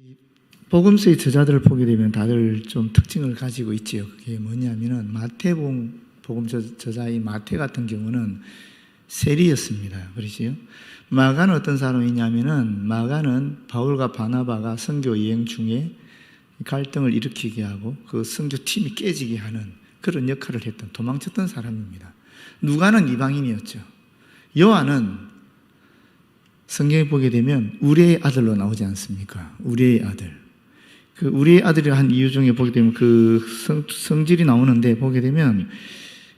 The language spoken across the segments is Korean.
이 복음서의 저자들을 보게 되면 다들 좀 특징을 가지고 있지요. 그게 뭐냐면은 마태복음 저자인 마태 같은 경우는 세리였습니다. 그러시요. 마가는 어떤 사람이냐면은 마가는 바울과 바나바가 선교 여행 중에 갈등을 일으키게 하고 그 선교팀이 깨지게 하는 그런 역할을 했던 도망쳤던 사람입니다. 누가는 이방인이었죠. 요한은 성경에 보게 되면 우리의 아들로 나오지 않습니까? 우리의 아들. 그 우리의 아들이라 한 이유 중에 보게 되면 그 성질이 나오는데 보게 되면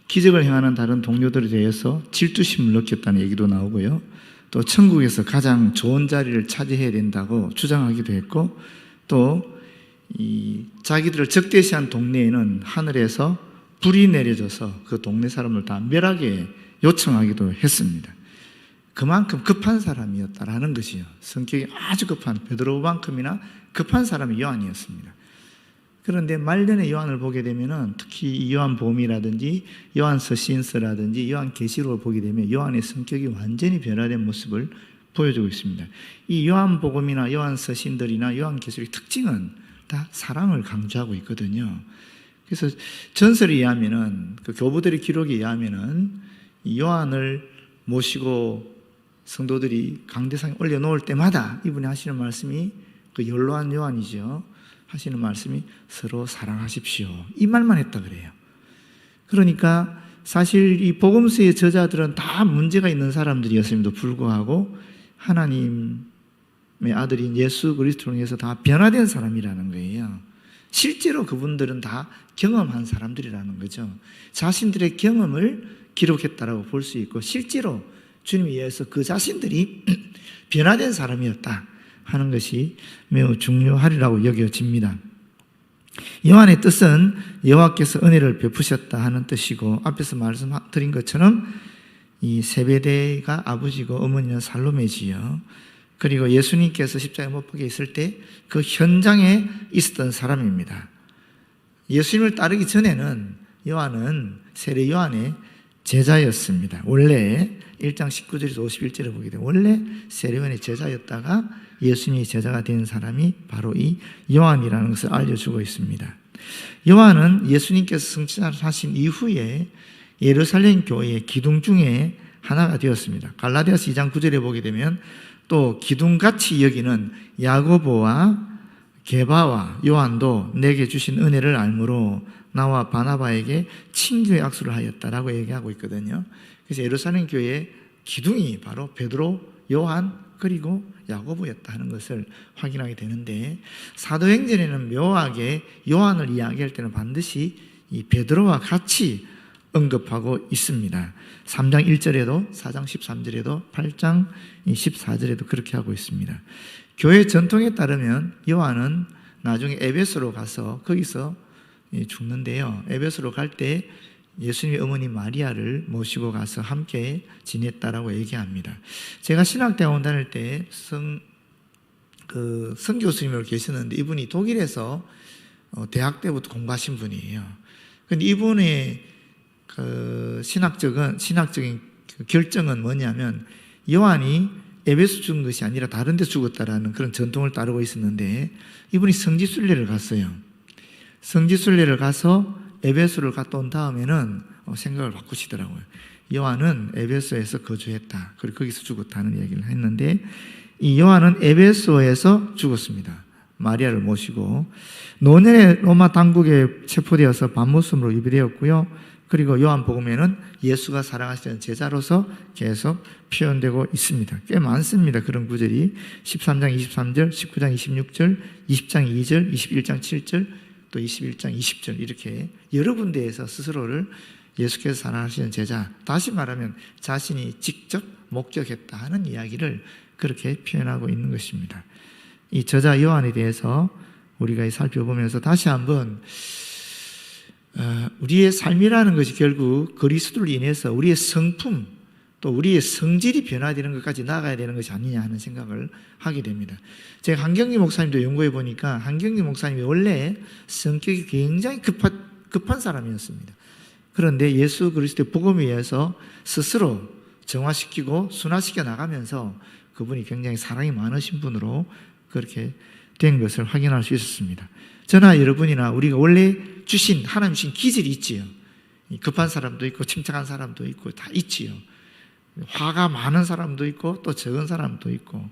기적을 행하는 다른 동료들에 대해서 질투심을 느꼈다는 얘기도 나오고요. 또 천국에서 가장 좋은 자리를 차지해야 된다고 주장하기도 했고, 또 자기들을 적대시한 동네에는 하늘에서 불이 내려져서 그 동네 사람을 다 멸하게 요청하기도 했습니다. 그만큼 급한 사람이었다라는 것이요. 성격이 아주 급한, 베드로만큼이나 급한 사람이 요한이었습니다. 그런데 말년의 요한을 보게 되면은 특히 요한복음이라든지 요한서신서라든지 요한계시록을 보게 되면 요한의 성격이 완전히 변화된 모습을 보여주고 있습니다. 이 요한복음이나 요한서신들이나 요한계시록의 특징은 다 사랑을 강조하고 있거든요. 그래서 전설에 의하면은 그 교부들의 기록에 의하면은 이 요한을 모시고 성도들이 강대상에 올려놓을 때마다 이분이 하시는 말씀이 그 연로한 요한이죠. 하시는 말씀이 서로 사랑하십시오. 이 말만 했다 그래요. 그러니까 사실 이 복음서의 저자들은 다 문제가 있는 사람들이었음에도 불구하고 하나님의 아들인 예수 그리스도를 통해서 다 변화된 사람이라는 거예요. 실제로 그분들은 다 경험한 사람들이라는 거죠. 자신들의 경험을 기록했다라고 볼 수 있고 실제로 주님에 의해서 그 자신들이 변화된 사람이었다 하는 것이 매우 중요하리라고 여겨집니다. 요한의 뜻은 여호와께서 은혜를 베푸셨다 하는 뜻이고, 앞에서 말씀드린 것처럼 이 세베대가 아버지고 어머니는 살로메지요. 그리고 예수님께서 십자가에 못 박혀 있을 때 그 현장에 있었던 사람입니다. 예수님을 따르기 전에는 요한은 세례 요한의 제자였습니다. 원래 1장 19절에서 51절을 보게 되면 원래 세례 요한의 제자였다가 예수님의 제자가 된 사람이 바로 이 요한이라는 것을 알려주고 있습니다. 요한은 예수님께서 승천하신 이후에 예루살렘 교회의 기둥 중에 하나가 되었습니다. 갈라디아서 2장 9절에 보게 되면 또 기둥같이 여기는 야고보와 게바와 요한도 내게 주신 은혜를 알므로 나와 바나바에게 친교의 악수를 하였다라고 얘기하고 있거든요. 그래서 예루살렘 교회의 기둥이 바로 베드로, 요한 그리고 야고보였다 하는 것을 확인하게 되는데, 사도행전에는 묘하게 요한을 이야기할 때는 반드시 이 베드로와 같이 언급하고 있습니다. 3장 1절에도 4장 13절에도 8장 14절에도 그렇게 하고 있습니다. 교회 전통에 따르면 요한은 나중에 에베소로 가서 거기서 죽는데요. 에베소로 갈 때 예수님의 어머니 마리아를 모시고 가서 함께 지냈다라고 얘기합니다. 제가 신학대학원 다닐 때 선교수님으로 계셨는데 이분이 독일에서 대학 때부터 공부하신 분이에요. 근데 이분의 신학적인 결정은 뭐냐면 요한이 에베소 죽은 것이 아니라 다른 데 죽었다라는 그런 전통을 따르고 있었는데, 이분이 성지순례를 갔어요. 성지순례를 가서 에베소를 갔다 온 다음에는 생각을 바꾸시더라고요. 요한은 에베소에서 거주했다. 그리고 거기서 죽었다는 얘기를 했는데, 이 요한은 에베소에서 죽었습니다. 마리아를 모시고 노년에 로마 당국에 체포되어서 반모섬으로 유배되었고요. 그리고 요한복음에는 예수가 사랑하시는 제자로서 계속 표현되고 있습니다. 꽤 많습니다. 그런 구절이 13장 23절, 19장 26절, 20장 2절, 21장 7절, 또 21장 20절 이렇게 여러 군데에서 스스로를 예수께서 사랑하시는 제자, 다시 말하면 자신이 직접 목격했다 하는 이야기를 그렇게 표현하고 있는 것입니다. 이 저자 요한에 대해서 우리가 살펴보면서 다시 한번 우리의 삶이라는 것이 결국 그리스도를 인해서 우리의 성품 또 우리의 성질이 변화되는 것까지 나아가야 되는 것이 아니냐 하는 생각을 하게 됩니다. 제가 한경기 목사님도 연구해 보니까 한경기 목사님이 원래 성격이 굉장히 급한 사람이었습니다. 그런데 예수 그리스도의 복음에 의해서 스스로 정화시키고 순화시켜 나가면서 그분이 굉장히 사랑이 많으신 분으로 그렇게 된 것을 확인할 수 있었습니다. 저나 여러분이나 우리가 원래 하나님 주신 기질이 있지요. 급한 사람도 있고 침착한 사람도 있고 다 있지요. 화가 많은 사람도 있고 또 적은 사람도 있고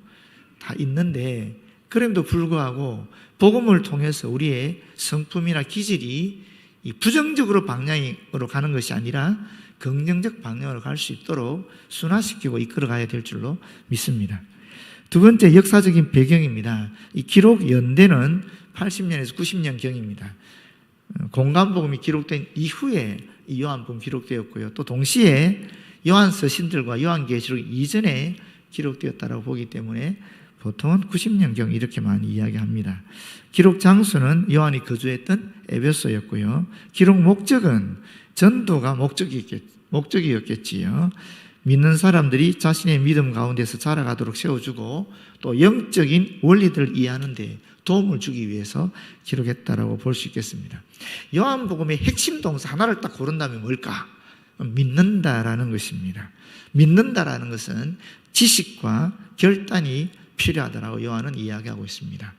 다 있는데, 그럼에도 불구하고 복음을 통해서 우리의 성품이나 기질이 부정적으로 방향으로 가는 것이 아니라 긍정적 방향으로 갈 수 있도록 순화시키고 이끌어가야 될 줄로 믿습니다. 두 번째, 역사적인 배경입니다. 이 기록 연대는 80년에서 90년경입니다. 공관복음이 기록된 이후에 이 요한복음 기록되었고요. 또 동시에 요한서신들과 요한계시록 이전에 기록되었다고 보기 때문에 보통은 90년경 이렇게 많이 이야기합니다. 기록 장소는 요한이 거주했던 에베소였고요. 기록 목적은 전도가 목적이었겠지요. 믿는 사람들이 자신의 믿음 가운데서 자라가도록 세워주고 또 영적인 원리들을 이해하는 데 도움을 주기 위해서 기록했다라고 볼 수 있겠습니다. 요한복음의 핵심 동사 하나를 딱 고른다면 뭘까? 믿는다라는 것입니다. 믿는다라는 것은 지식과 결단이 필요하다라고 요한은 이야기하고 있습니다.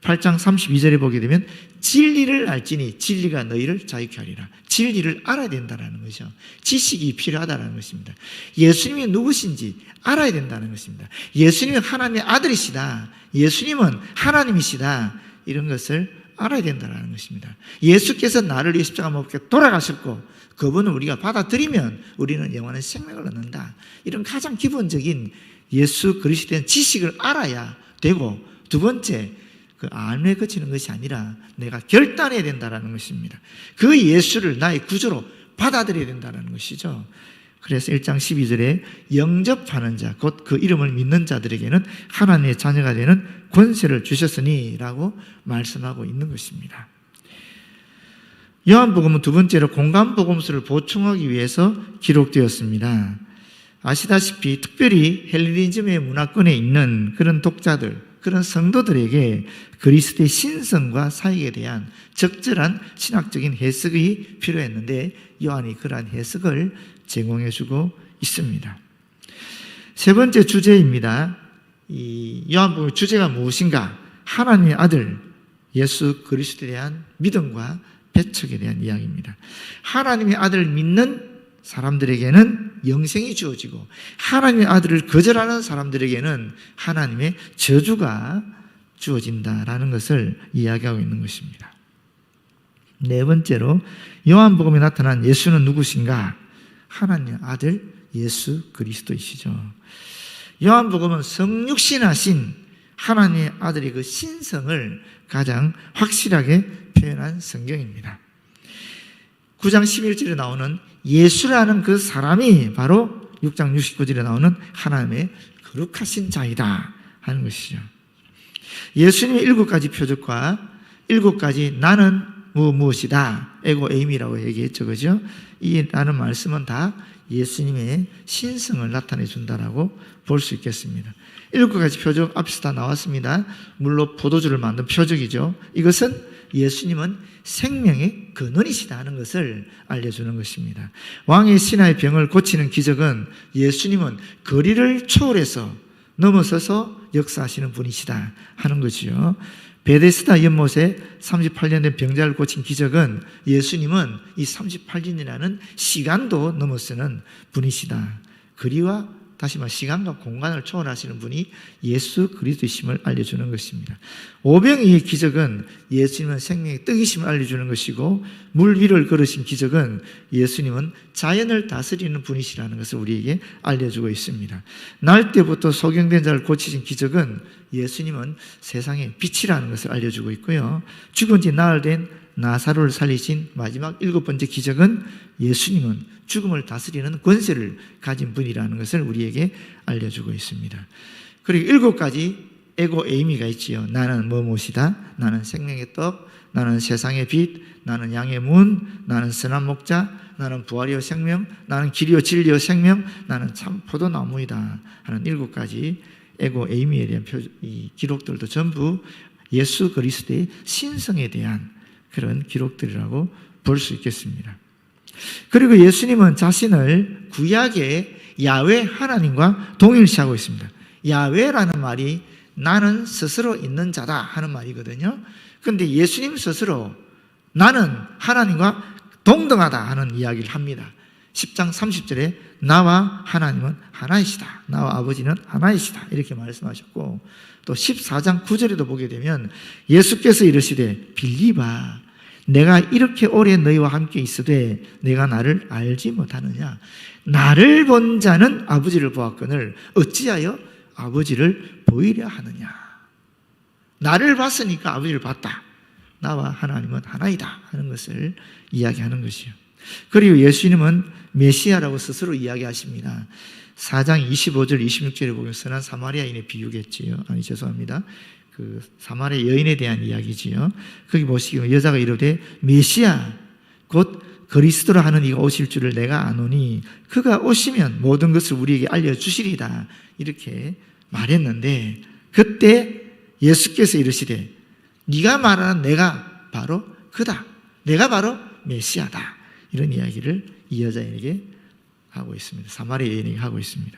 8장 32절에 보게 되면 진리를 알지니 진리가 너희를 자유케 하리라. 진리를 알아야 된다는 거죠. 지식이 필요하다는 것입니다. 예수님이 누구신지 알아야 된다는 것입니다. 예수님은 하나님의 아들이시다. 예수님은 하나님이시다. 이런 것을 알아야 된다는 것입니다. 예수께서 나를 위해 십자가 못 박혀 돌아가셨고 그분을 우리가 받아들이면 우리는 영원한 생명을 얻는다. 이런 가장 기본적인 예수 그리스도에 대한 지식을 알아야 되고, 두 번째, 그 알매 그치는 것이 아니라 내가 결단해야 된다는 것입니다. 그 예수를 나의 구주로 받아들여야 된다는 것이죠. 그래서 1장 12절에 영접하는 자, 곧 그 이름을 믿는 자들에게는 하나님의 자녀가 되는 권세를 주셨으니 라고 말씀하고 있는 것입니다. 요한복음은 두 번째로 공관복음서를 보충하기 위해서 기록되었습니다. 아시다시피 특별히 헬레니즘의 문화권에 있는 그런 독자들, 그런 성도들에게 그리스도의 신성과 사역에 대한 적절한 신학적인 해석이 필요했는데 요한이 그러한 해석을 제공해주고 있습니다. 세 번째 주제입니다. 이 요한복음의 주제가 무엇인가? 하나님의 아들 예수 그리스도에 대한 믿음과 배척에 대한 이야기입니다. 하나님의 아들을 믿는 사람들에게는 영생이 주어지고 하나님의 아들을 거절하는 사람들에게는 하나님의 저주가 주어진다라는 것을 이야기하고 있는 것입니다. 네 번째로 요한복음에 나타난 예수는 누구신가? 하나님의 아들 예수 그리스도이시죠. 요한복음은 성육신하신 하나님의 아들의 그 신성을 가장 확실하게 표현한 성경입니다. 9장 11절에 나오는 예수라는 그 사람이 바로 6장 69절에 나오는 하나님의 거룩하신 자이다 하는 것이죠. 예수님의 7가지 표적과 7가지 나는 무엇이다 에고 에임이라고 얘기했죠. 그죠? 이 라는 말씀은 다 예수님의 신성을 나타내 준다라고 볼 수 있겠습니다. 7가지 표적 앞에서 다 나왔습니다. 물로 포도주를 만든 표적이죠. 이것은 예수님은 생명의 근원이시다 하는 것을 알려주는 것입니다. 왕의 신하의 병을 고치는 기적은 예수님은 거리를 초월해서 넘어서서 역사하시는 분이시다 하는 거지요. 베데스다 연못에 38년 된 병자를 고친 기적은 예수님은 이 38년이라는 시간도 넘어서는 분이시다. 거리와 다시 말해 시간과 공간을 초월하시는 분이 예수 그리스도이심을 알려주는 것입니다. 오병이의 기적은 예수님은 생명의 떡이심을 알려주는 것이고, 물 위를 걸으신 기적은 예수님은 자연을 다스리는 분이시라는 것을 우리에게 알려주고 있습니다. 날 때부터 소경된 자를 고치신 기적은 예수님은 세상의 빛이라는 것을 알려주고 있고요. 죽은 지 나흘 된 나사로를 살리신 마지막 7번째 기적은 예수님은 죽음을 다스리는 권세를 가진 분이라는 것을 우리에게 알려주고 있습니다. 그리고 7가지 에고 에이미가 있지요. 나는 무엇이다? 나는 생명의 떡, 나는 세상의 빛, 나는 양의 문, 나는 선한 목자, 나는 부활이요 생명, 나는 길이요 진리요 생명, 나는 참 포도나무이다 하는 7가지 에고 에이미에 대한 이 기록들도 전부 예수 그리스도의 신성에 대한 그런 기록들이라고 볼 수 있겠습니다. 그리고 예수님은 자신을 구약의 야훼 하나님과 동일시하고 있습니다. 야훼라는 말이 나는 스스로 있는 자다 하는 말이거든요. 그런데 예수님 스스로 나는 하나님과 동등하다 하는 이야기를 합니다. 10장 30절에 나와 하나님은 하나이시다. 나와 아버지는 하나이시다. 이렇게 말씀하셨고, 또 14장 9절에도 보게 되면 예수께서 이르시되 빌리바 내가 이렇게 오래 너희와 함께 있으되 내가 나를 알지 못하느냐. 나를 본 자는 아버지를 보았거늘 어찌하여 아버지를 보이려 하느냐. 나를 봤으니까 아버지를 봤다. 나와 하나님은 하나이다 하는 것을 이야기하는 것이요. 그리고 예수님은 메시아라고 스스로 이야기하십니다. 4장 25절 26절에 보면 선한 사마리아인의 비유겠지요. 죄송합니다. 그 사마리아 여인에 대한 이야기지요. 거기 보시면 여자가 이르되 메시아 곧 그리스도라 하는 이가 오실 줄을 내가 아노니 그가 오시면 모든 것을 우리에게 알려주시리다. 이렇게 말했는데 그때 예수께서 이르시되 네가 말하는 내가 바로 그다. 내가 바로 메시아다. 이런 이야기를 이 여자에게 하고 있습니다. 사마리아 여인에게 하고 있습니다.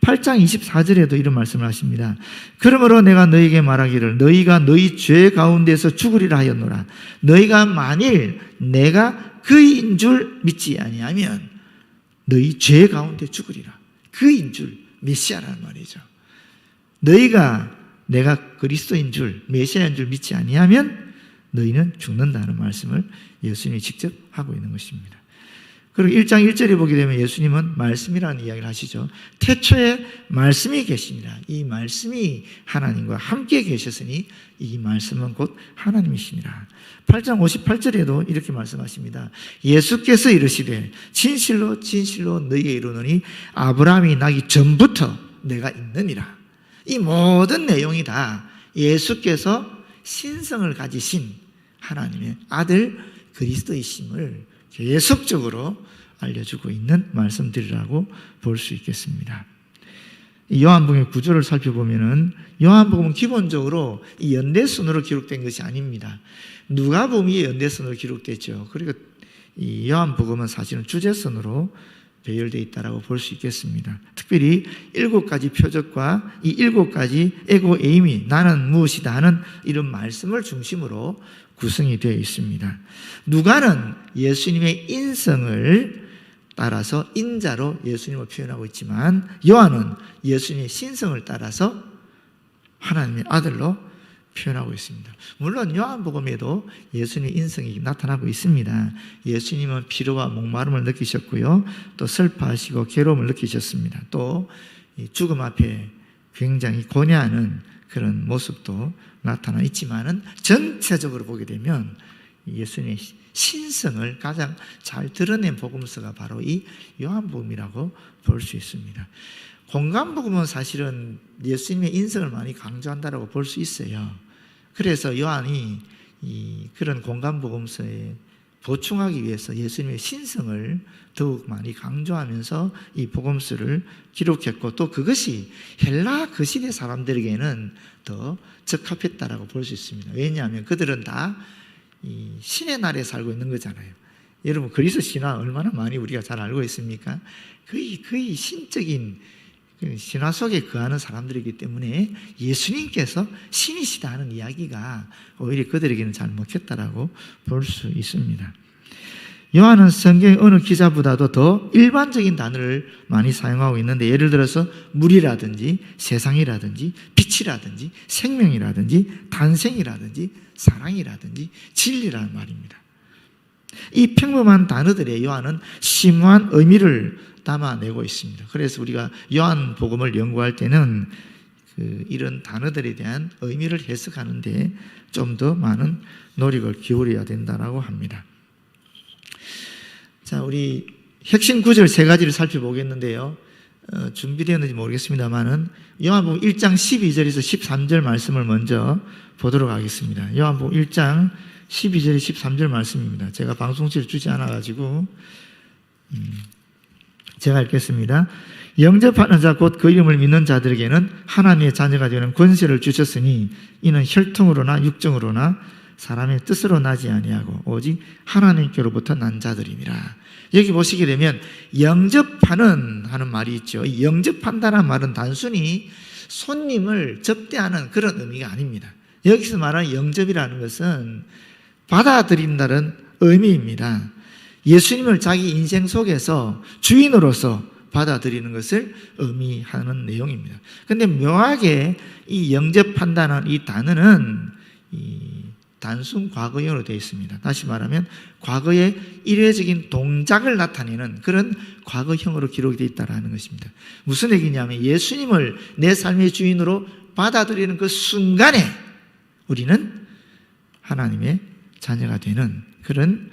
8장 24절에도 이런 말씀을 하십니다. 그러므로 내가 너희에게 말하기를 너희가 너희 죄 가운데서 죽으리라 하였노라. 너희가 만일 내가 그인 줄 믿지 아니하면 너희 죄 가운데 죽으리라. 그인 줄, 메시아라는 말이죠. 너희가 내가 그리스도인 줄, 메시아인 줄 믿지 아니하면 너희는 죽는다는 말씀을 예수님이 직접 하고 있는 것입니다. 그리고 1장 1절에 보게 되면 예수님은 말씀이라는 이야기를 하시죠. 태초에 말씀이 계시니라. 이 말씀이 하나님과 함께 계셨으니 이 말씀은 곧 하나님이시니라. 8장 58절에도 이렇게 말씀하십니다. 예수께서 이르시되 진실로 진실로 너희에게 이르노니 아브라함이 나기 전부터 내가 있느니라. 이 모든 내용이 다 예수께서 신성을 가지신 하나님의 아들 그리스도이심을 계속적으로 알려주고 있는 말씀들이라고 볼 수 있겠습니다. 요한복음의 구조를 살펴보면은 요한복음은 기본적으로 이 연대순으로 기록된 것이 아닙니다. 누가복음이 연대순으로 기록됐죠. 그리고 이 요한복음은 사실은 주제순으로 배열되어 있다고 볼 수 있겠습니다. 특별히 7가지 표적과 이 7가지 에고 에이미 나는 무엇이다 하는 이런 말씀을 중심으로 구성이 되어 있습니다. 누가는 예수님의 인성을 따라서 인자로 예수님을 표현하고 있지만 요한은 예수님의 신성을 따라서 하나님의 아들로 표현하고 있습니다. 물론 요한복음에도 예수님의 인성이 나타나고 있습니다. 예수님은 피로와 목마름을 느끼셨고요. 또 슬퍼하시고 괴로움을 느끼셨습니다. 또 죽음 앞에 굉장히 고뇌하는 그런 모습도 나타나 있지만은 전체적으로 보게 되면 예수님의 신성을 가장 잘 드러낸 복음서가 바로 이 요한복음이라고 볼 수 있습니다. 공관복음은 사실은 예수님의 인성을 많이 강조한다고 볼 수 있어요. 그래서 요한이 그런 공관복음서에 보충하기 위해서 예수님의 신성을 더욱 많이 강조하면서 이 복음서를 기록했고 또 그것이 헬라 그 시대 사람들에게는 더 적합했다라고 볼 수 있습니다. 왜냐하면 그들은 다 이 신의 나라에 살고 있는 거잖아요. 여러분 그리스도 신화 얼마나 많이 우리가 잘 알고 있습니까? 거의 신적인 신화 속에 거하는 사람들이기 때문에 예수님께서 신이시다 하는 이야기가 오히려 그들에게는 잘 먹혔다라고 볼 수 있습니다. 요한은 성경의 어느 기자보다도 더 일반적인 단어를 많이 사용하고 있는데 예를 들어서 물이라든지 세상이라든지 빛이라든지 생명이라든지 탄생이라든지 사랑이라든지 진리라는 말입니다. 이 평범한 단어들에 요한은 심오한 의미를 담아내고 있습니다. 그래서 우리가 요한복음을 연구할 때는 이런 단어들에 대한 의미를 해석하는데 좀 더 많은 노력을 기울여야 된다고 합니다. 자, 우리 핵심 구절 3가지를 살펴보겠는데요. 준비되었는지 모르겠습니다만은 요한복음 1장 12절에서 13절 말씀을 먼저 보도록 하겠습니다. 요한복음 1장 12절에 13절 말씀입니다. 제가 방송실을 주지 않아가지고 제가 읽겠습니다. 영접하는 자 곧 그 이름을 믿는 자들에게는 하나님의 자녀가 되는 권세를 주셨으니 이는 혈통으로나 육정으로나 사람의 뜻으로 나지 아니하고 오직 하나님께로부터 난 자들이니라. 여기 보시게 되면 영접하는 하는 말이 있죠. 영접한다는 말은 단순히 손님을 접대하는 그런 의미가 아닙니다. 여기서 말하는 영접이라는 것은 받아들인다는 의미입니다. 예수님을 자기 인생 속에서 주인으로서 받아들이는 것을 의미하는 내용입니다. 그런데 묘하게 이 영접한다는 이 단어는 단순 과거형으로 되어 있습니다. 다시 말하면 과거의 일회적인 동작을 나타내는 그런 과거형으로 기록이 되어 있다는 것입니다. 무슨 얘기냐면 예수님을 내 삶의 주인으로 받아들이는 그 순간에 우리는 하나님의 자녀가 되는 그런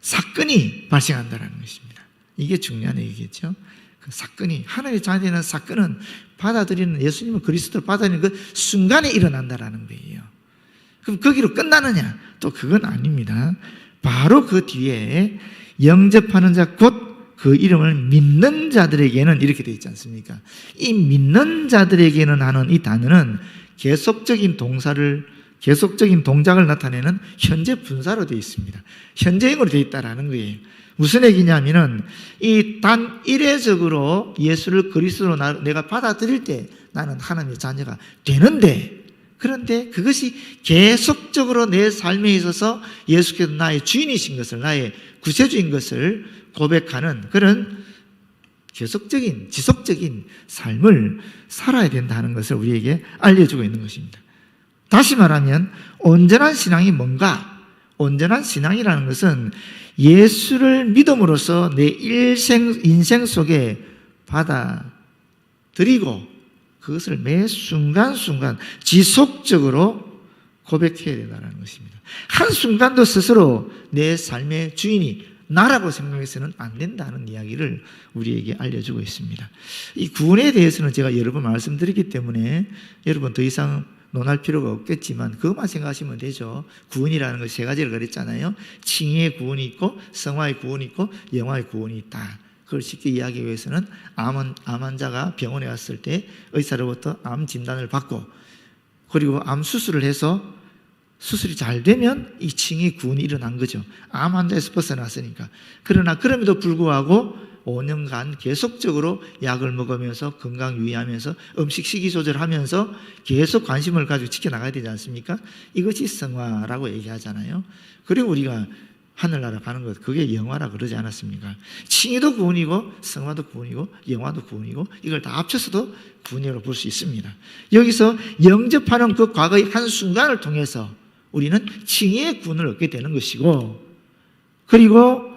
사건이 발생한다는 것입니다. 이게 중요한 얘기겠죠. 그 사건이, 하나님의 자녀가 되는 사건은 받아들이는, 예수님을 그리스도를 받아들이는 그 순간에 일어난다는 거예요. 그럼 거기로 끝나느냐? 또 그건 아닙니다. 바로 그 뒤에 영접하는 자 곧 그 이름을 믿는 자들에게는 이렇게 되어 있지 않습니까? 이 믿는 자들에게는 하는 이 단어는 계속적인 동작을 나타내는 현재 분사로 되어 있습니다. 현재형으로 되어 있다는 거예요. 무슨 얘기냐면은 이 단 일회적으로 예수를 그리스도로 내가 받아들일 때 나는 하나님의 자녀가 되는데, 그런데 그것이 계속적으로 내 삶에 있어서 예수께서 나의 주인이신 것을, 나의 구세주인 것을 고백하는 그런 계속적인, 지속적인 삶을 살아야 된다는 것을 우리에게 알려주고 있는 것입니다. 다시 말하면 온전한 신앙이 뭔가? 온전한 신앙이라는 것은 예수를 믿음으로써 내 인생 속에 받아들이고 그것을 매 순간순간 지속적으로 고백해야 된다는 것입니다. 한순간도 스스로 내 삶의 주인이 나라고 생각해서는 안 된다는 이야기를 우리에게 알려주고 있습니다. 이 구원에 대해서는 제가 여러 번 말씀드렸기 때문에 여러분 더 이상 논할 필요가 없겠지만 그것만 생각하시면 되죠. 구원이라는 것이 세 가지를 그랬잖아요. 칭의의 구원이 있고 성화의 구원이 있고 영화의 구원이 있다. 그걸 쉽게 이야기하기 위해서는 암 환자가 병원에 왔을 때 의사로부터 암 진단을 받고 그리고 암 수술을 해서 수술이 잘 되면 이 칭의 구원이 일어난 거죠. 암 환자에서 벗어났으니까. 그러나 그럼에도 불구하고 5년간 계속적으로 약을 먹으면서 건강 유의하면서 음식 식이 조절하면서 계속 관심을 가지고 지켜나가야 되지 않습니까? 이것이 성화라고 얘기하잖아요. 그리고 우리가 하늘나라 가는 것, 그게 영화라 그러지 않았습니까? 칭의도 구원이고 성화도 구원이고 영화도 구원이고 이걸 다 합쳐서도 구원이라고 볼 수 있습니다. 여기서 영접하는 그 과거의 한순간을 통해서 우리는 칭의의 구원을 얻게 되는 것이고, 그리고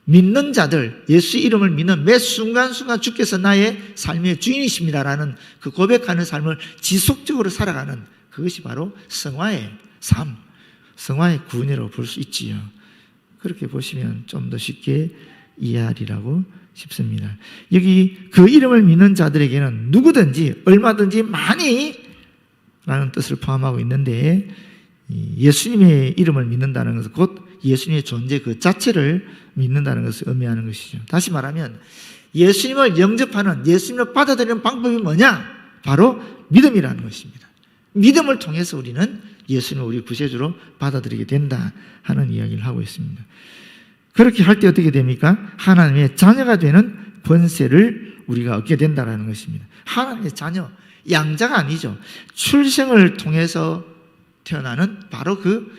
믿는 자들, 예수 이름을 믿는 매 순간순간 주께서 나의 삶의 주인이십니다라는 그 고백하는 삶을 지속적으로 살아가는 그것이 바로 성화의 삶, 성화의 구원이라고 볼 수 있지요. 그렇게 보시면 좀 더 쉽게 이해하리라고 싶습니다. 여기 그 이름을 믿는 자들에게는 누구든지 얼마든지 많이 라는 뜻을 포함하고 있는데, 예수님의 이름을 믿는다는 것은 곧 예수님의 존재 그 자체를 믿는다는 것을 의미하는 것이죠. 다시 말하면 예수님을 영접하는, 예수님을 받아들이는 방법이 뭐냐? 바로 믿음이라는 것입니다. 믿음을 통해서 우리는 예수님을 우리 구세주로 받아들이게 된다 하는 이야기를 하고 있습니다. 그렇게 할 때 어떻게 됩니까? 하나님의 자녀가 되는 권세를 우리가 얻게 된다는 것입니다. 하나님의 자녀, 양자가 아니죠. 출생을 통해서 태어나는 바로 그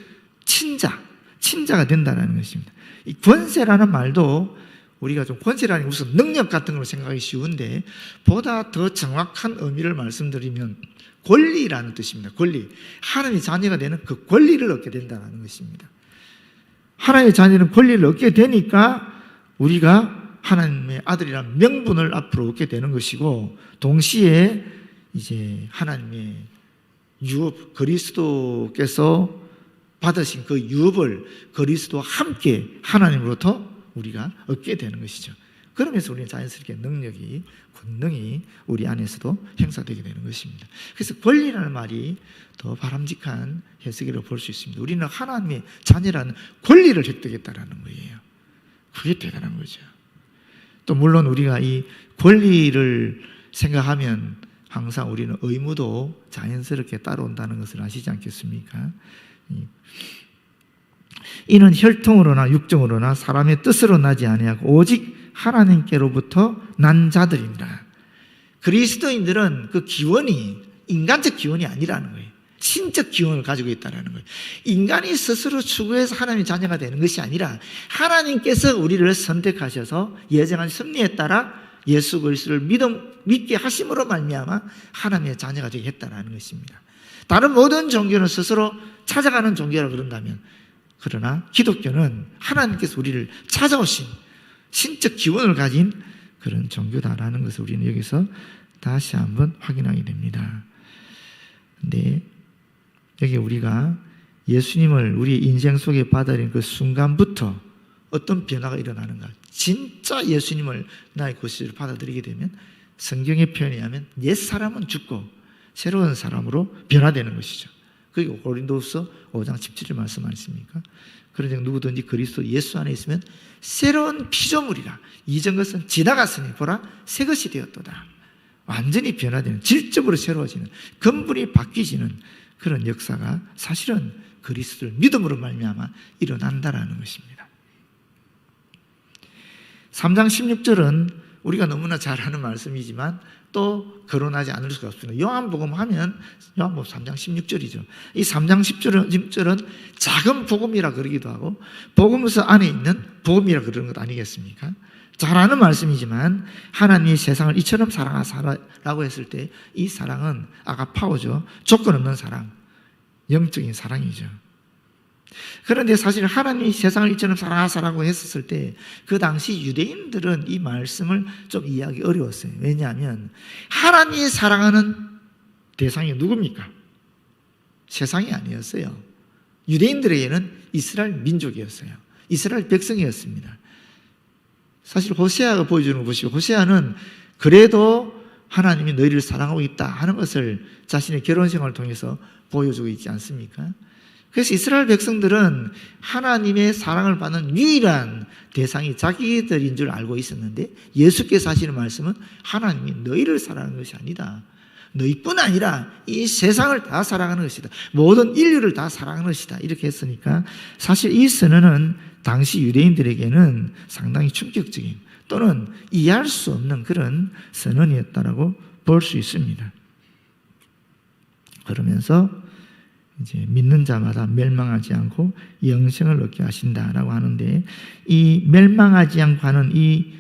친자가 된다는 것입니다. 이 권세라는 말도 우리가 좀 권세라는 게 무슨 능력 같은 걸로 생각하기 쉬운데, 보다 더 정확한 의미를 말씀드리면 권리라는 뜻입니다. 권리. 하나님의 자녀가 되는 그 권리를 얻게 된다는 것입니다. 하나님의 자녀는 권리를 얻게 되니까 우리가 하나님의 아들이라는 명분을 앞으로 얻게 되는 것이고, 동시에 이제 하나님의 유업, 그리스도께서 받으신 그 유업을 그리스도와 함께 하나님으로부터 우리가 얻게 되는 것이죠. 그러면서 우리는 자연스럽게 능력이, 권능이 우리 안에서도 행사되게 되는 것입니다. 그래서 권리라는 말이 더 바람직한 해석이라고 볼 수 있습니다. 우리는 하나님의 자녀라는 권리를 획득했다라는 거예요. 그게 대단한 거죠. 또 물론 우리가 이 권리를 생각하면 항상 우리는 의무도 자연스럽게 따라온다는 것을 아시지 않겠습니까? 이는 혈통으로나 육정으로나 사람의 뜻으로 나지 아니하고 오직 하나님께로부터 난 자들입니다. 그리스도인들은 그 기원이 인간적 기원이 아니라는 거예요. 신적 기원을 가지고 있다는 거예요. 인간이 스스로 추구해서 하나님의 자녀가 되는 것이 아니라 하나님께서 우리를 선택하셔서 예정한 섭리에 따라 예수 그리스도를 믿게 하심으로 말미암아 하나님의 자녀가 되게 했다는 것입니다. 다른 모든 종교는 스스로 찾아가는 종교라 그런다면, 그러나 기독교는 하나님께서 우리를 찾아오신 신적 기원을 가진 그런 종교다라는 것을 우리는 여기서 다시 한번 확인하게 됩니다. 근데 여기 우리가 예수님을 우리 인생 속에 받아들인 그 순간부터 어떤 변화가 일어나는가? 진짜 예수님을 나의 구주로 받아들이게 되면 성경의 표현에 의하면 옛 사람은 죽고 새로운 사람으로 변화되는 것이죠. 그게 고린도후서 5장 17절 말씀 아니십니까? 그러니 누구든지 그리스도 예수 안에 있으면 새로운 피조물이라. 이전 것은 지나갔으니 보라 새 것이 되었도다. 완전히 변화되는, 질적으로 새로워지는, 근본이 바뀌지는 그런 역사가 사실은 그리스도를 믿음으로 말미암아 일어난다라는 것입니다. 3장 16절은 우리가 너무나 잘 아는 말씀이지만 또 거론하지 않을 수가 없습니다. 요한복음 하면 요한복음 3장 16절이죠. 이 3장 10절은 작은 복음이라 그러기도 하고 복음서 안에 있는 복음이라 그러는 것 아니겠습니까? 잘 아는 말씀이지만 하나님이 세상을 이처럼 사랑하사라고 했을 때 이 사랑은 아가파오죠. 조건 없는 사랑, 영적인 사랑이죠. 그런데 사실 하나님이 세상을 이처럼 사랑하사라고 했었을 때 그 당시 유대인들은 이 말씀을 좀 이해하기 어려웠어요. 왜냐하면 하나님이 사랑하는 대상이 누굽니까? 세상이 아니었어요. 유대인들에게는 이스라엘 민족이었어요. 이스라엘 백성이었습니다. 사실 호세아가 보여주는 것이고, 호세아는 그래도 하나님이 너희를 사랑하고 있다 하는 것을 자신의 결혼 생활을 통해서 보여주고 있지 않습니까? 그래서 이스라엘 백성들은 하나님의 사랑을 받는 유일한 대상이 자기들인 줄 알고 있었는데, 예수께서 하시는 말씀은 하나님이 너희를 사랑하는 것이 아니다. 너희뿐 아니라 이 세상을 다 사랑하는 것이다. 모든 인류를 다 사랑하는 것이다. 이렇게 했으니까 사실 이 선언은 당시 유대인들에게는 상당히 충격적인 또는 이해할 수 없는 그런 선언이었다라고 볼 수 있습니다. 그러면서 이제 믿는 자마다 멸망하지 않고 영생을 얻게 하신다라고 하는데, 이 멸망하지 않고 하는 이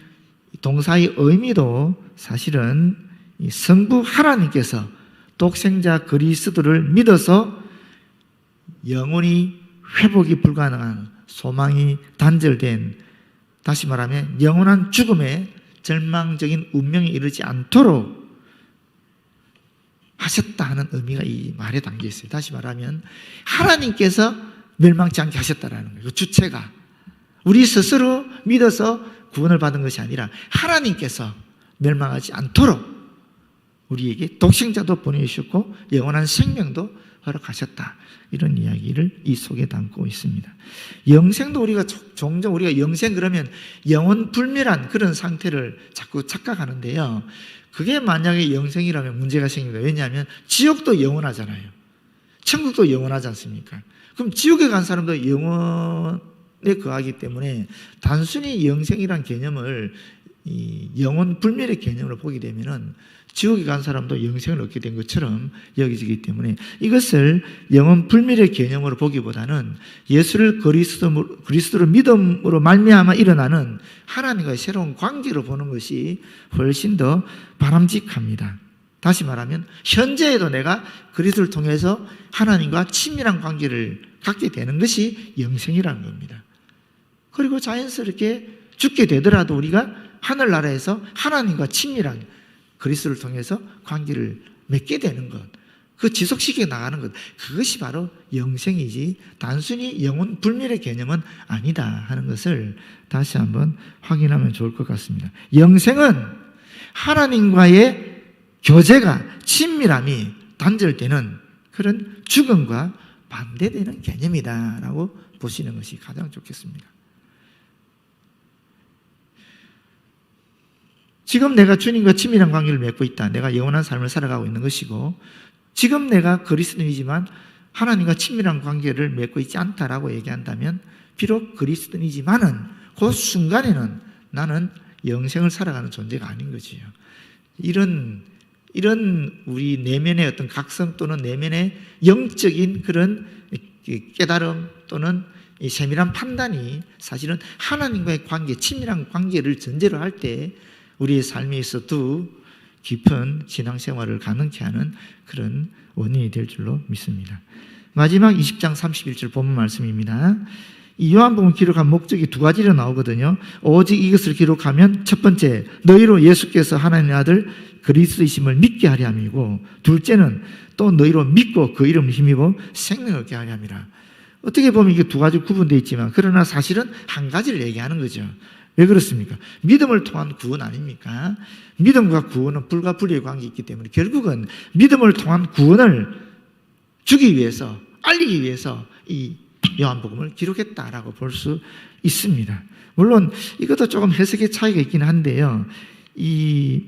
동사의 의미도 사실은 이 성부 하나님께서 독생자 그리스도를 믿어서 영원히 회복이 불가능한 소망이 단절된, 다시 말하면 영원한 죽음에 절망적인 운명에 이르지 않도록 하셨다 하는 의미가 이 말에 담겨 있어요. 다시 말하면 하나님께서 멸망치 않게 하셨다라는 거예요. 그 주체가 우리 스스로 믿어서 구원을 받은 것이 아니라 하나님께서 멸망하지 않도록 우리에게 독생자도 보내주셨고 영원한 생명도 허락하셨다. 이런 이야기를 이 속에 담고 있습니다. 영생도 우리가 종종 우리가 영생 그러면 영원 불멸한 그런 상태를 자꾸 착각하는데요. 그게 만약에 영생이라면 문제가 생깁니다. 왜냐하면 지옥도 영원하잖아요. 천국도 영원하지 않습니까? 그럼 지옥에 간 사람도 영원에 거하기 때문에 단순히 영생이란 개념을 이 영원 불멸의 개념으로 보게 되면은 지옥에 간 사람도 영생을 얻게 된 것처럼 여기지기 때문에 이것을 영원 불멸의 개념으로 보기보다는 예수를 그리스도로 믿음으로 말미암아 일어나는 하나님과의 새로운 관계로 보는 것이 훨씬 더 바람직합니다. 다시 말하면 현재에도 내가 그리스도를 통해서 하나님과 친밀한 관계를 갖게 되는 것이 영생이라는 겁니다. 그리고 자연스럽게 죽게 되더라도 우리가 하늘나라에서 하나님과 친밀한 그리스도를 통해서 관계를 맺게 되는 것, 그 지속시켜 나가는 것, 그것이 바로 영생이지 단순히 영원 불멸의 개념은 아니다 하는 것을 다시 한번 확인하면 좋을 것 같습니다. 영생은 하나님과의 교제가 친밀함이 단절되는 그런 죽음과 반대되는 개념이다라고 보시는 것이 가장 좋겠습니다. 지금 내가 주님과 친밀한 관계를 맺고 있다. 내가 영원한 삶을 살아가고 있는 것이고, 지금 내가 그리스도인이지만 하나님과 친밀한 관계를 맺고 있지 않다라고 얘기한다면, 비록 그리스도인이지만은 그 순간에는 나는 영생을 살아가는 존재가 아닌 거지요. 이런 이런 우리 내면의 어떤 각성 또는 내면의 영적인 그런 깨달음 또는 이 세밀한 판단이 사실은 하나님과의 관계, 친밀한 관계를 전제로 할 때 우리의 삶에 있어도 깊은 신앙생활을 가능케 하는 그런 원인이 될 줄로 믿습니다. 마지막 20장 31절 본문 말씀입니다. 이 요한복음 기록한 목적이 두 가지로 나오거든요. 오직 이것을 기록하면 첫 번째, 너희로 예수께서 하나님의 아들 그리스도이심을 믿게 하려 함이고, 둘째는 또 너희로 믿고 그 이름을 힘입어 생명을 얻게 하려 함이라. 어떻게 보면 이게 두 가지 구분되어 있지만 그러나 사실은 한 가지를 얘기하는 거죠. 왜 그렇습니까? 믿음을 통한 구원 아닙니까? 믿음과 구원은 불과 분리의 관계가 있기 때문에 결국은 믿음을 통한 구원을 주기 위해서, 알리기 위해서 이 요한복음을 기록했다라고 볼 수 있습니다. 물론 이것도 조금 해석의 차이가 있긴 한데요. 이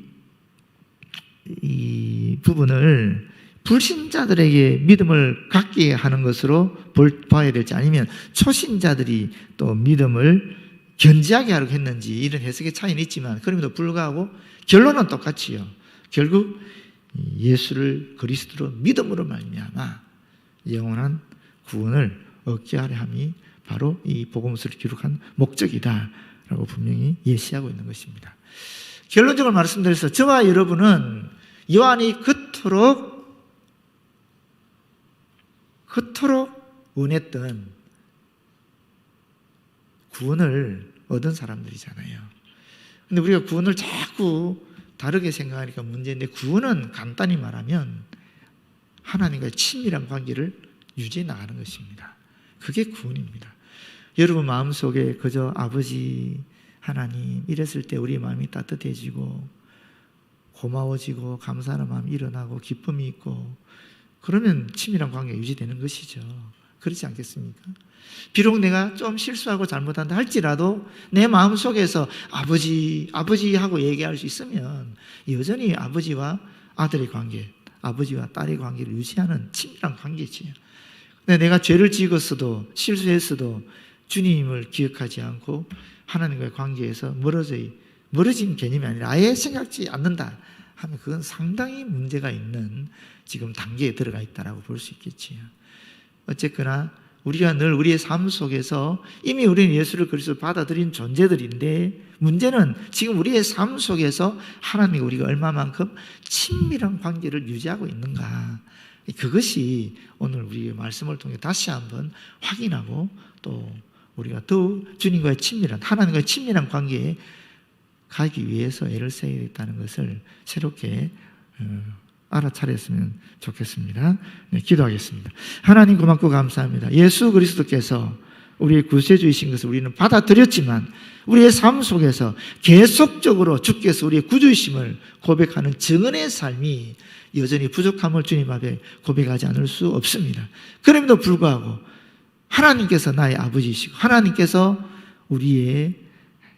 부분을 불신자들에게 믿음을 갖게 하는 것으로 봐야 될지, 아니면 초신자들이 또 믿음을 견지하게 하려고 했는지, 이런 해석의 차이는 있지만 그럼에도 불구하고 결론은 똑같지요. 결국 예수를 그리스도로 믿음으로 말미암아 영원한 구원을 얻게 하려 함이 바로 이 복음서를 기록한 목적이다라고 분명히 예시하고 있는 것입니다. 결론적으로 말씀드려서 저와 여러분은 요한이 그토록 원했던 구원을 얻은 사람들이잖아요. 근데 우리가 구원을 자꾸 다르게 생각하니까 문제인데, 구원은 간단히 말하면 하나님과의 친밀한 관계를 유지해 나가는 것입니다. 그게 구원입니다. 여러분 마음속에 그저 아버지 하나님 이랬을 때 우리 마음이 따뜻해지고 고마워지고 감사하는 마음이 일어나고 기쁨이 있고, 그러면 친밀한 관계가 유지되는 것이죠. 그렇지 않겠습니까? 비록 내가 좀 실수하고 잘못한다 할지라도 내 마음속에서 아버지 하고 얘기할 수 있으면 여전히 아버지와 아들의 관계, 아버지와 딸의 관계를 유지하는 친밀한 관계지요. 근데 내가 죄를 지었어도 실수했어도 주님을 기억하지 않고 하나님과의 관계에서 멀어진 개념이 아니라 아예 생각지 않는다 하면 그건 상당히 문제가 있는 지금 단계에 들어가 있다고 볼 수 있겠지요. 어쨌거나 우리가 늘 우리의 삶 속에서 이미 우리는 예수를 그리스도로 받아들인 존재들인데, 문제는 지금 우리의 삶 속에서 하나님과 우리가 얼마만큼 친밀한 관계를 유지하고 있는가, 그것이 오늘 우리의 말씀을 통해 다시 한번 확인하고 또 우리가 더욱 주님과의 친밀한, 하나님과의 친밀한 관계에 가기 위해서 애를 써야겠다는 것을 새롭게 알아차렸으면 좋겠습니다. 네, 기도하겠습니다. 하나님 고맙고 감사합니다. 예수 그리스도께서 우리의 구세주이신 것을 우리는 받아들였지만 우리의 삶 속에서 계속적으로 주께서 우리의 구주이심을 고백하는 증언의 삶이 여전히 부족함을 주님 앞에 고백하지 않을 수 없습니다. 그럼에도 불구하고 하나님께서 나의 아버지이시고 하나님께서 우리의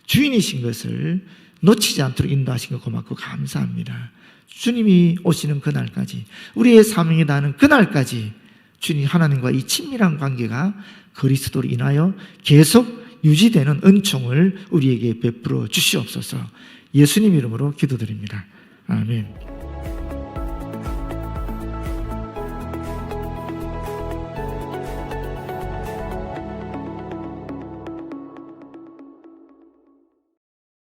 주인이신 것을 놓치지 않도록 인도하신 것 고맙고 감사합니다. 주님이 오시는 그날까지, 우리의 사명이 다하는 그날까지 주님 하나님과 이 친밀한 관계가 그리스도로 인하여 계속 유지되는 은총을 우리에게 베풀어 주시옵소서. 예수님 이름으로 기도드립니다. 아멘.